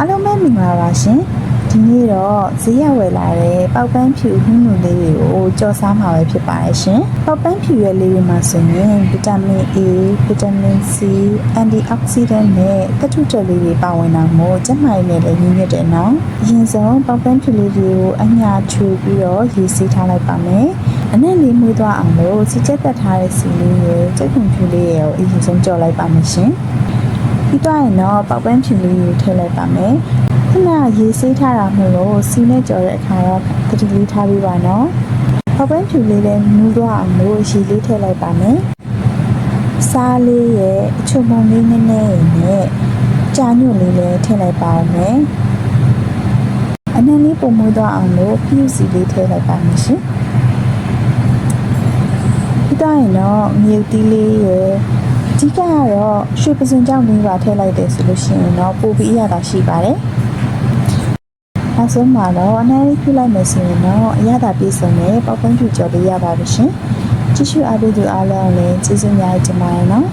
အားလုံးပဲမင်္ဂလာပါရှင်ဒီနေ့တော့ဈေးရောက်ဝယ်လာတဲ့ပေါက်ပန်းဖြူဟင်းနူလေးတွေကိုကြော်စားမှာပဲဖြစ်ပါတယ်ရှင်ပေါက်ပန်းဖြူရဲ့လေးတွေမှာဆိုရင်ဗီတာမင် A ဗီတာမင် C အန်တီအောက်ဆီဒန့်နဲ့သတ္တုတက်လေးတွေပါဝင်တာမို့ကျန်းမာရေးနဲ့လည်းညီညွတ်တယ်နော်အရင်ဆုံးပေါက်ပန်းဖြူလေးတွေကိုအညာချွေပြီးတော့ရေစီးထားလိုက်ပါမယ်အနက်လေးမွေးသွားအောင်လို့စီချက်တက်ထားတဲ့စီလေးရဲ့ကြက်ခုံဖြူလေးရဲ့ကိုအရင်ဆုံးကြော်လိုက်ပါမယ်ရှင်ပြီးတော့ရင်တော့ပေါက်ပန်းဖြူလေးကိုထည့်လိုက်ပါမယ်ခဏရေဆေးထားတာမို့လို့စီနဲ့ကြော်တဲ့အခါတော့တတိလေးထားပြီးပါနော်ပေါက်ပန်းဖြူလေးလည်းနူးသွားအောင်လို့ရေလေးထည့်လိုက်ပါမယ်စားလေးရဲ့အချုံမုံလေးနည်းနည်းနဲ့ကြာညွန့်လေးလည်းထည့်လိုက်ပါအောင်မယ်အနံလေးပုံမွေးသွားအောင်လို့ဖြူစီလေးထည့်လိုက်ပါမယ်ရှင်ပြီးတော့ရင်တော့မြုပ်သီးလေးရဲ့အဓိကကတော့ရွှေပစွန်ကြောင့်လေးပါထည့်လိုက်တယ်ဆိုလို့ရှိရင်တော့ပိုပြီးအရသာရှိပါတယ်နောက်ဆုံးမှာတော့အနံလေးဖြူလိုက်မယ်ဆိုရင်တော့အရသာပြည့်စုံတဲ့ပေါက်ပန်းဖြူကြော်လေးရပါပြီရှင်ကြည့်ရှုအားပေးသူအားလုံးလည်းကျေးဇူးများတင်ပါတယ်နော်